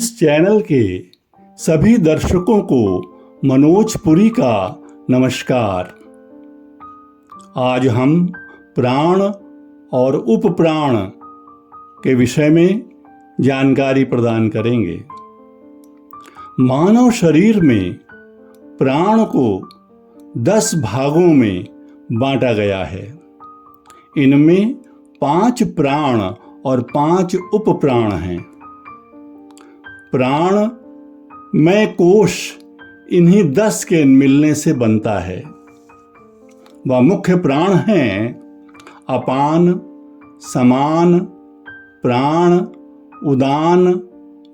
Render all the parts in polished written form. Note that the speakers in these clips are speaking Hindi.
इस चैनल के सभी दर्शकों को मनोज पुरी का नमस्कार। आज हम प्राण और उपप्राण के विषय में जानकारी प्रदान करेंगे। मानव शरीर में प्राण को 10 भागों में बांटा गया है। इनमें 5 प्राण और 5 उपप्राण हैं। प्राणमय कोश इन्हीं 10 के मिलने से बनता है। वह मुख्य प्राण हैं अपान, समान, प्राण, उदान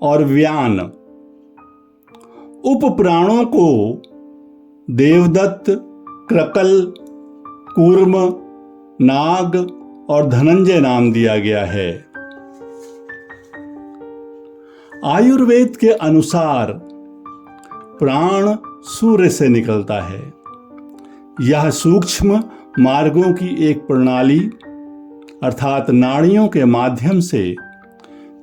और व्यान। उपप्राणों को देवदत्त, क्रकल, कूर्म, नाग और धनंजय नाम दिया गया है। आयुर्वेद के अनुसार प्राण सूर्य से निकलता है। यह सूक्ष्म मार्गों की एक प्रणाली अर्थात नाड़ियों के माध्यम से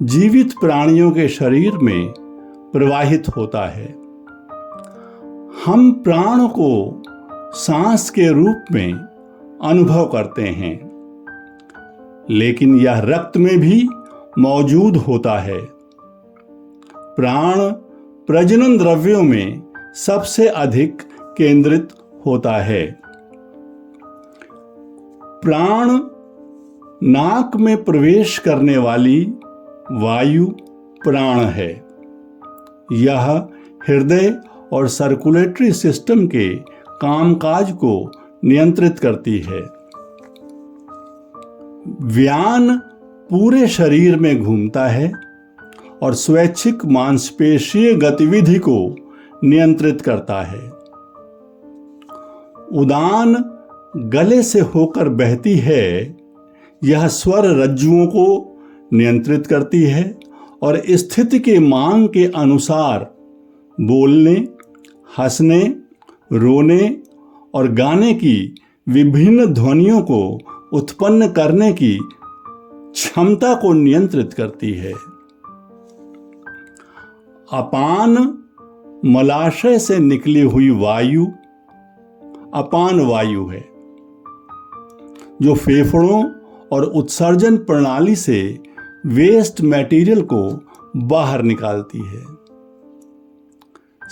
जीवित प्राणियों के शरीर में प्रवाहित होता है। हम प्राण को सांस के रूप में अनुभव करते हैं, लेकिन यह रक्त में भी मौजूद होता है। प्राण प्रजनन द्रव्यों में सबसे अधिक केंद्रित होता है। प्राण नाक में प्रवेश करने वाली वायु प्राण है। यह हृदय और सर्कुलेटरी सिस्टम के कामकाज को नियंत्रित करती है। व्यान पूरे शरीर में घूमता है और स्वैच्छिक मांसपेशीय गतिविधि को नियंत्रित करता है। उदान गले से होकर बहती है। यह स्वर रज्जुओं को नियंत्रित करती है और स्थिति के मांग के अनुसार बोलने, हंसने, रोने और गाने की विभिन्न ध्वनियों को उत्पन्न करने की क्षमता को नियंत्रित करती है। अपान मलाशय से निकली हुई वायु अपान वायु है, जो फेफड़ों और उत्सर्जन प्रणाली से वेस्ट मटेरियल को बाहर निकालती है।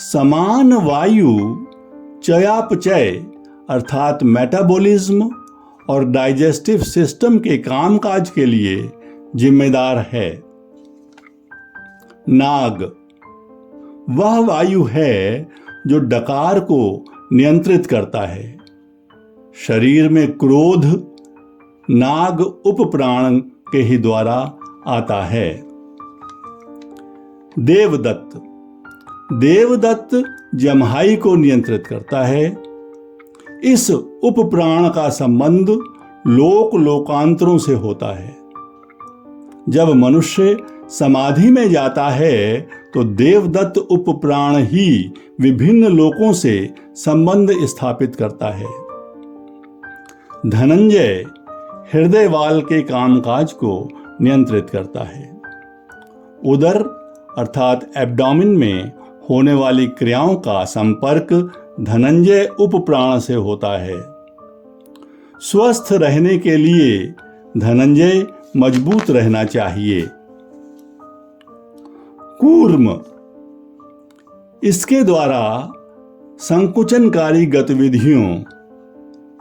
समान वायु चयापचय अर्थात मेटाबॉलिज्म और डाइजेस्टिव सिस्टम के कामकाज के लिए जिम्मेदार है। नाग वह वायु है जो डकार को नियंत्रित करता है। शरीर में क्रोध नाग उपप्राण के ही द्वारा आता है। देवदत्त देवदत्त जम्हाई को नियंत्रित करता है। इस उपप्राण का संबंध लोक लोकांतरों से होता है। जब मनुष्य समाधि में जाता है तो देवदत्त उपप्राण ही विभिन्न लोकों से संबंध स्थापित करता है। धनंजय हृदय वाल के कामकाज को नियंत्रित करता है। उदर अर्थात एब्डोमेन में होने वाली क्रियाओं का संपर्क धनंजय उपप्राण से होता है। स्वस्थ रहने के लिए धनंजय मजबूत रहना चाहिए। कूर्म इसके द्वारा संकुचनकारी गतिविधियों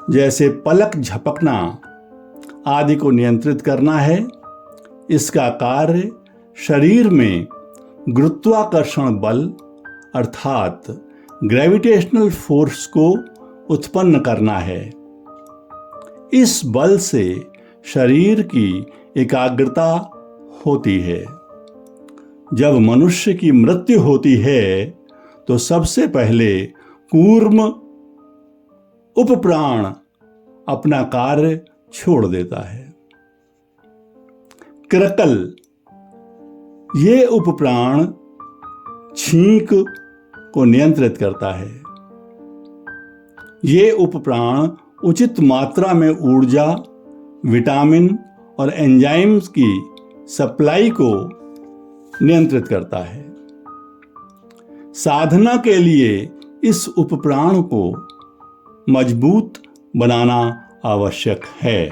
जैसे पलक झपकना आदि को नियंत्रित करना है। इसका कार्य शरीर में गुरुत्वाकर्षण बल अर्थात ग्रेविटेशनल फोर्स को उत्पन्न करना है। इस बल से शरीर की एकाग्रता होती है। जब मनुष्य की मृत्यु होती है तो सबसे पहले कूर्म उपप्राण अपना कार्य छोड़ देता है। क्रकल ये उपप्राण छींक को नियंत्रित करता है। ये उपप्राण उचित मात्रा में ऊर्जा, विटामिन और एंजाइम्स की सप्लाई को नियंत्रित करता है। साधना के लिए इस उपप्राण को मजबूत बनाना आवश्यक है।